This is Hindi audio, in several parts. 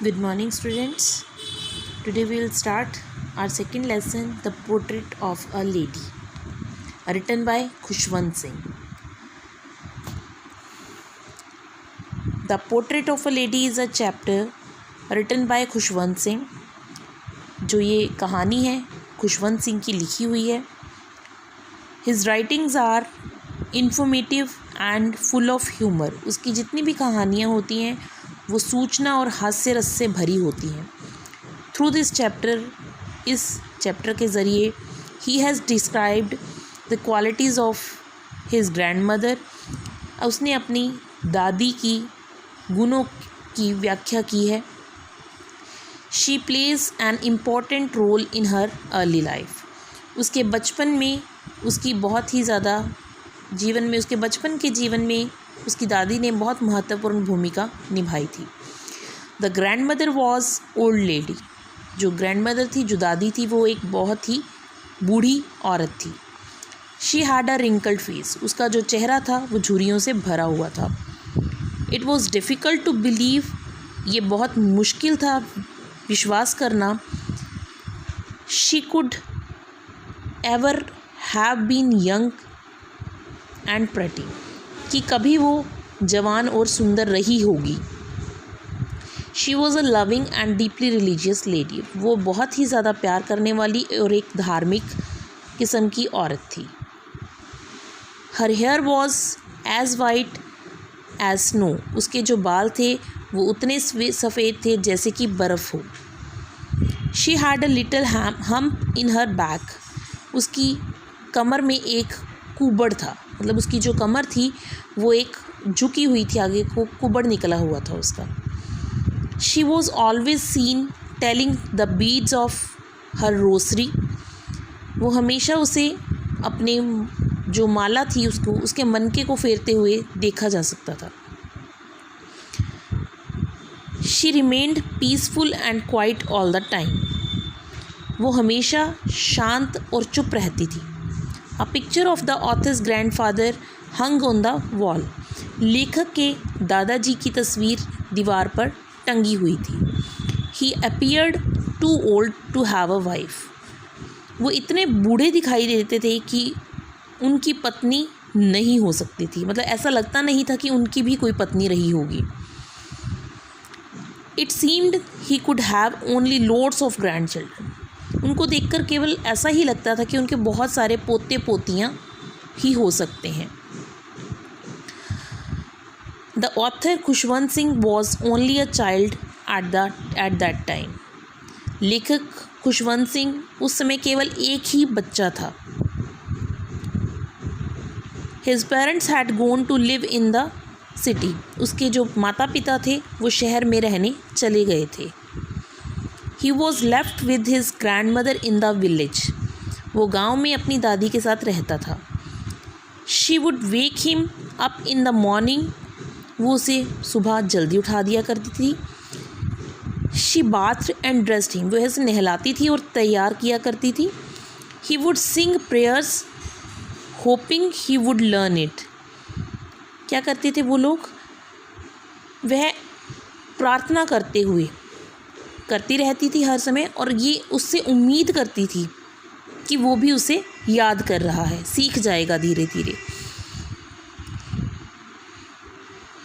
Good morning, students. Today we will start our second lesson, The Portrait of a Lady, written by Khushwant Singh. The Portrait of a Lady is a chapter written by Khushwant Singh. जो ये कहानी है खुशवंत सिंह की लिखी हुई है. His writings are informative and full of humor. उसकी जितनी भी कहानियाँ होती हैं वो सूचना और हास्य रस से भरी होती हैं. थ्रू दिस चैप्टर, इस चैप्टर के ज़रिए ही has described the qualities of his grandmother. उसने अपनी दादी की गुणों की व्याख्या की है. She plays an important role in her early life. उसके बचपन में उसकी बहुत ही ज़्यादा उसके बचपन के जीवन में उसकी दादी ने बहुत महत्वपूर्ण भूमिका निभाई थी. The grand mother was old lady. जो ग्रैंड मदर थी, जो दादी थी, वो एक बहुत ही बूढ़ी औरत थी. She had a wrinkled face. उसका जो चेहरा था वो झुर्रियों से भरा हुआ था. It was difficult to believe. ये बहुत मुश्किल था विश्वास करना. She could ever have been young and pretty. कि कभी वो जवान और सुंदर रही होगी. She was a loving and deeply religious lady. वो बहुत ही ज़्यादा प्यार करने वाली और एक धार्मिक किस्म की औरत थी. Her hair was as white as snow. उसके जो बाल थे वो उतने सफ़ेद थे जैसे कि बर्फ़ हो. She had a little hump in her back. उसकी कमर में एक कुबड़ था. मतलब उसकी जो कमर थी वो एक झुकी हुई थी, आगे को कुबड़ निकला हुआ था उसका. She was always seen telling the beads of her Rossari. वो हमेशा उसे अपने जो माला थी उसके मनके को फेरते हुए देखा जा सकता था. She remained peaceful and quite all the time. वो हमेशा शांत और चुप रहती थी. A picture of the author's grandfather hung on the wall. लेखक के दादाजी की तस्वीर दीवार पर टंगी हुई थी. He appeared too old to have a wife. वो इतने बूढ़े दिखाई देते थे कि उनकी पत्नी नहीं हो सकती थी. मतलब ऐसा लगता नहीं था कि उनकी भी कोई पत्नी रही होगी. It seemed he could have only loads of grand children. उनको देखकर केवल ऐसा ही लगता था कि उनके बहुत सारे पोते पोतियाँ ही हो सकते हैं. The author Khushwant Singh was only a child at that time. लेखक खुशवंत सिंह उस समय केवल एक ही बच्चा था. His parents had gone to live in the city. उसके जो माता पिता थे वो शहर में रहने चले गए थे. He was left with his grand mother in the village. वो गाँव में अपनी दादी के साथ रहता था. She would wake him up in the morning. वो उसे सुबह जल्दी उठा दिया करती थी. She bath and dressed him. वो ऐसे नहलाती थी और तैयार किया करती थी. He would Singh prayers hopping he would learn it. क्या करते थे वो लोग? वह प्रार्थना करती रहती थी हर समय, और ये उससे उम्मीद करती थी कि वो भी उसे याद कर रहा है, सीख जाएगा धीरे धीरे.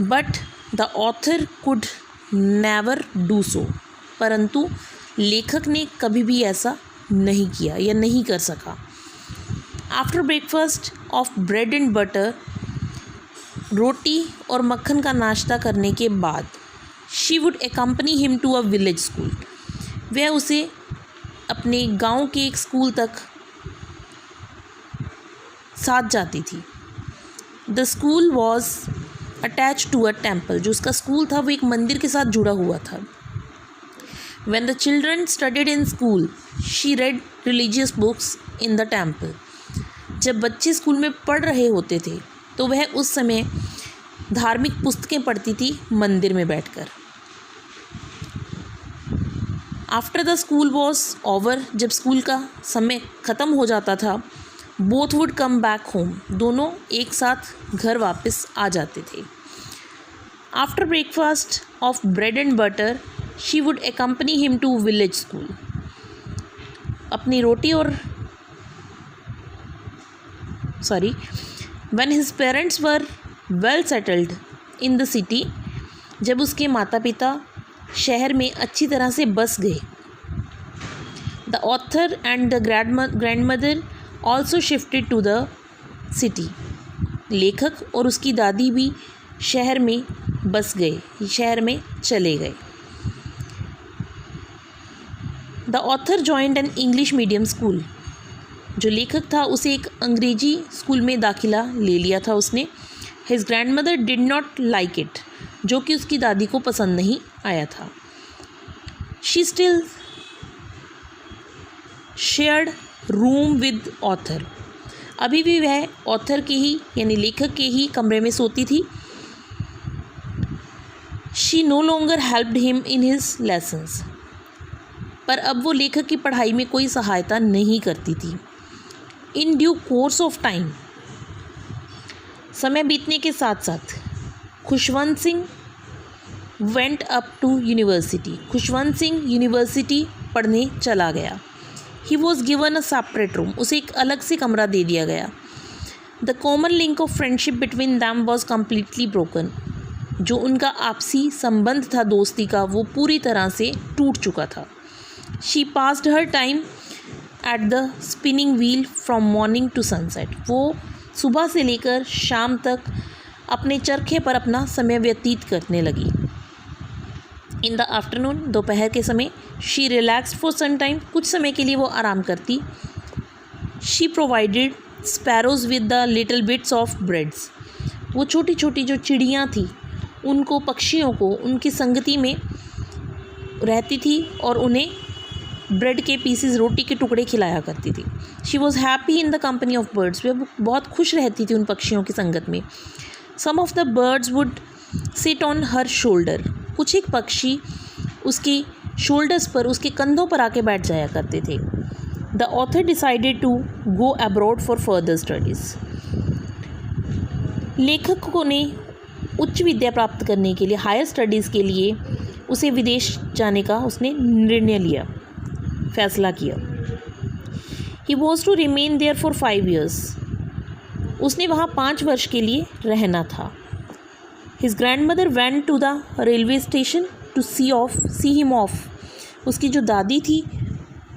But the author could never do so. परंतु लेखक ने कभी भी ऐसा नहीं किया या नहीं कर सका. After breakfast of bread and butter, रोटी और मक्खन का नाश्ता करने के बाद, she would accompany him to a village school. वह उसे अपने गांव के एक स्कूल तक साथ जाती थी. The school was attach to a temple. जो उसका स्कूल था वो एक मंदिर के साथ जुड़ा हुआ था. When the children studied in school, she red religious books in the temple. जब बच्चे स्कूल में पढ़ रहे होते थे तो वह उस समय धार्मिक पुस्तकें पढ़ती थी मंदिर में बैठकर. After the school was over. जब स्कूल का समय ख़त्म हो जाता था, both would come back home. दोनों एक साथ घर वापस आ जाते थे. After breakfast of bread and butter, she would accompany him to village school. अपनी रोटी और when his parents were well settled in the city, जब उसके माता पिता शहर में अच्छी तरह से बस गए, the author and the grandmother also shifted to the city, लेखक और उसकी दादी भी शहर में बस गए, शहर में चले गए। The author joined an English medium school, जो लेखक था उसे एक अंग्रेजी स्कूल में दाखिला ले लिया था उसने। His grandmother did not like it, जो कि उसकी दादी को पसंद नहीं आया था। She still shared room with author, अभी भी वह ऑथर के ही यानी लेखक के ही कमरे में सोती थी। She no longer helped him in his lessons, पर अब वो लेखक की पढ़ाई में कोई सहायता नहीं करती थी। In due course of time, समय बीतने के साथ साथ Khushwant Singh went up to university, Khushwant Singh university पढ़ने चला गया। He was given a separate room, उसे एक अलग से कमरा दे दिया गया। The common link of friendship between them was completely broken, जो उनका आपसी संबंध था दोस्ती का वो पूरी तरह से टूट चुका था। She passed her time at the spinning wheel from morning to sunset, वो सुबह से लेकर शाम तक अपने चरखे पर अपना समय व्यतीत करने लगी। इन द आफ्टरनून, दोपहर के समय, she relaxed for some time, कुछ समय के लिए वो आराम करती। She provided sparrows with the little bits of breads, वो छोटी छोटी जो चिड़ियाँ थी उनको, पक्षियों को उनकी संगति में रहती थी और उन्हें ब्रेड के पीसेस, रोटी के टुकड़े खिलाया करती थी। She was happy in the company of birds, वे बहुत खुश रहती थी उन पक्षियों की संगत में। Some of the birds would sit on her shoulder, कुछ एक पक्षी उसकी शोल्डर्स पर, उसके कंधों पर आके बैठ जाया करते थे। The author decided to go abroad for further studies, लेखक ने उच्च विद्या प्राप्त करने के लिए, हायर स्टडीज़ के लिए उसे विदेश जाने का उसने निर्णय लिया, फैसला किया। He was to remain there for 5 years, उसने वहाँ 5 वर्ष के लिए रहना था। His grandmother went to the railway station to see him off, उसकी जो दादी थी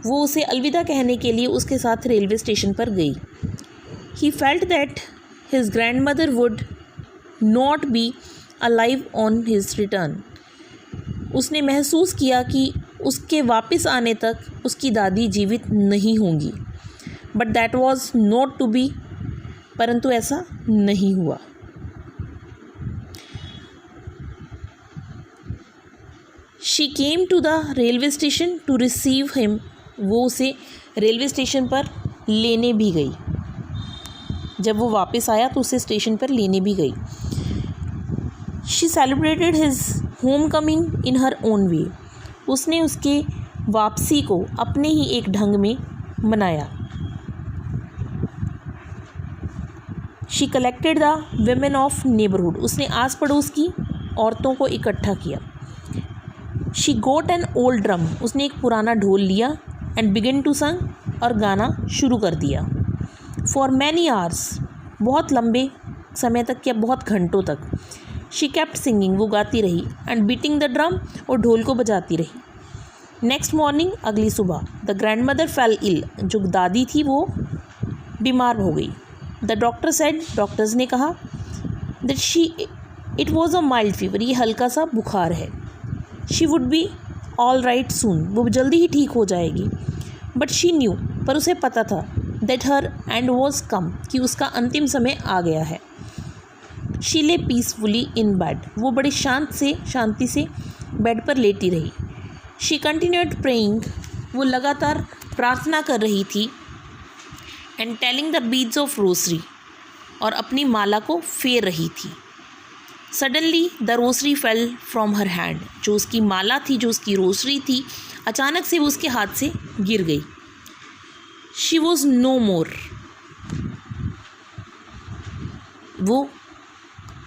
वो उसे अलविदा कहने के लिए उसके साथ रेलवे स्टेशन पर गई। He felt that his grand mother would not be alive on his return, उसने महसूस किया कि उसके वापस आने तक उसकी दादी जीवित नहीं होंगी। But that was not to be, परंतु ऐसा नहीं हुआ। She came to the railway station to receive him, वो उसे रेलवे स्टेशन पर लेने भी गई। जब वो वापस आया तो उसे स्टेशन पर लेने भी गई। She celebrated his home coming in her own way, उसने उसके वापसी को अपने ही एक ढंग में मनाया। She collected the women of neighbourhood, उसने आस पड़ोस की औरतों को इकट्ठा किया। She goat an old drum, उसने एक पुराना ढोल लिया एंड बिगिन टू संग, और गाना शुरू कर दिया। फॉर मैनी आवर्स, बहुत लंबे समय तक या बहुत घंटों तक। शी केप्ट सिंगिंग, वो गाती रही, एंड बीटिंग द ड्रम, और ढोल को बजाती रही। नेक्स्ट मॉर्निंग, अगली सुबह, the grandmother fell ill, जो दादी थी वो बीमार हो गई। द डॉक्टर सेड, डॉक्टर्स ने कहा that it was a mild fever, ये हल्का सा बुखार है। She would be all right soon, वो जल्दी ही ठीक हो जाएगी। बट शी न्यू, पर उसे पता था दैट हर एंड वॉज कम, कि उसका अंतिम समय आ गया है। शी ले पीसफुली इन बेड, वो बड़ी शांति से बेड पर लेटी रही। शी कंटिन्यूड प्रेइंग, वो लगातार प्रार्थना कर रही थी। And telling the beads of Rossari, और अपनी माला को फेर रही थी। Suddenly the Rossari fell from her hand, जो उसकी माला थी, जो उसकी रोसरी थी, अचानक से वो उसके हाथ से गिर गई। शी वॉज नो मोर, वो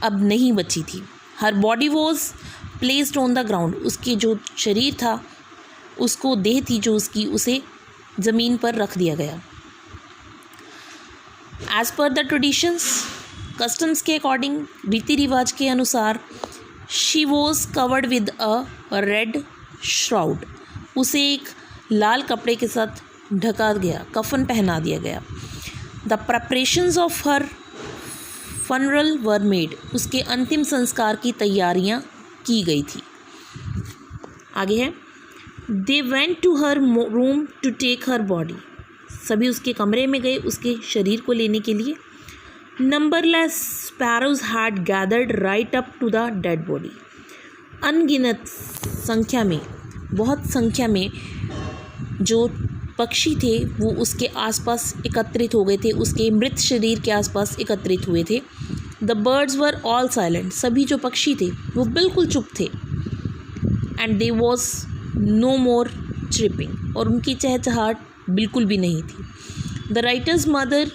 अब नहीं बची थी। Her body was placed on the ground, उसके जो शरीर था, उसको देह थी जो उसकी, उसे ज़मीन पर रख दिया गया। As per the traditions, customs के अकॉर्डिंग, रीति रिवाज के अनुसार, she was covered with a red shroud, उसे एक लाल कपड़े के साथ ढका गया, कफन पहना दिया गया। The preparations of her funeral were made, उसके अंतिम संस्कार की तैयारियां की गई थी। आगे है, they went to her room to take her body, सभी उसके कमरे में गए उसके शरीर को लेने के लिए। Numberless sparrows had gathered right up to the dead body, अनगिनत संख्या में, बहुत संख्या में जो पक्षी थे वो उसके आसपास एकत्रित हो गए थे, उसके मृत शरीर के आसपास एकत्रित हुए थे। The birds were all silent, सभी जो पक्षी थे वो बिल्कुल चुप थे। And there was no more chirping, और उनकी चहचहाट बिल्कुल भी नहीं थी। The writer's mother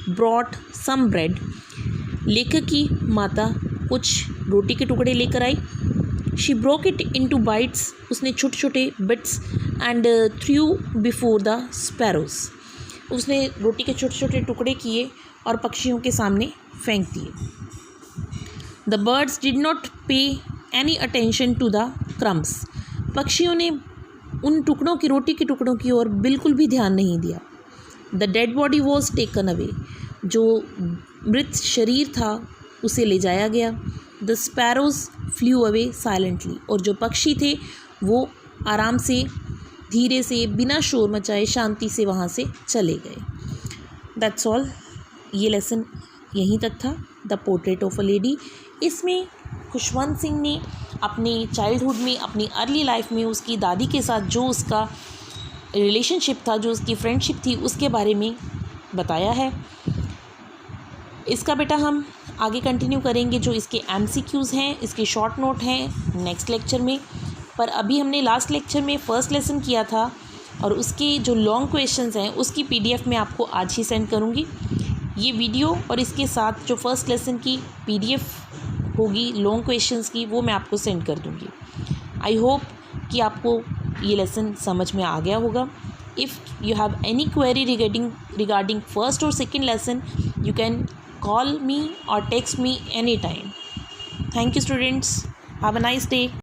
brought some bread, लेखक की माता कुछ रोटी के टुकड़े लेकर आई। She broke it into bites, उसने छोटे छोटे bits and threw before the sparrows, उसने रोटी के छोटे छोटे टुकड़े किए और पक्षियों के सामने फेंक दिए। The birds did not pay any attention to the crumbs, पक्षियों ने उन टुकड़ों की, रोटी के टुकड़ों की ओर बिल्कुल भी ध्यान नहीं दिया। The dead body was taken away, जो मृत शरीर था उसे ले जाया गया। The sparrows flu away silently, और जो पक्षी थे वो आराम से, धीरे से, बिना शोर मचाए, शांति से वहाँ से चले गए। दैट्स ऑल, ये लेसन यहीं तक था, the portrait of a lady. इसमें खुशवंत सिंह ने अपने चाइल्डहुड में, अपनी अर्ली लाइफ में उसकी दादी के साथ जो उसका रिलेशनशिप था, जो उसकी फ्रेंडशिप थी, उसके बारे में बताया है। इसका बेटा हम आगे कंटिन्यू करेंगे, जो इसके MCQs हैं, इसके शॉर्ट नोट हैं नेक्स्ट लेक्चर में। पर अभी हमने लास्ट लेक्चर में फर्स्ट लेसन किया था, और उसके जो लॉन्ग क्वेश्चंस हैं उसकी PDF मैं आपको आज ही सेंड करूँगी। ये वीडियो और इसके साथ जो फर्स्ट लेसन की PDF होगी लॉन्ग क्वेश्चंस की, वो मैं आपको सेंड कर दूँगी। आई होप कि आपको ये लेसन समझ में आ गया होगा। If you have any query regarding first और second lesson, you can call me or text me anytime. Thank you, students. Have a nice day.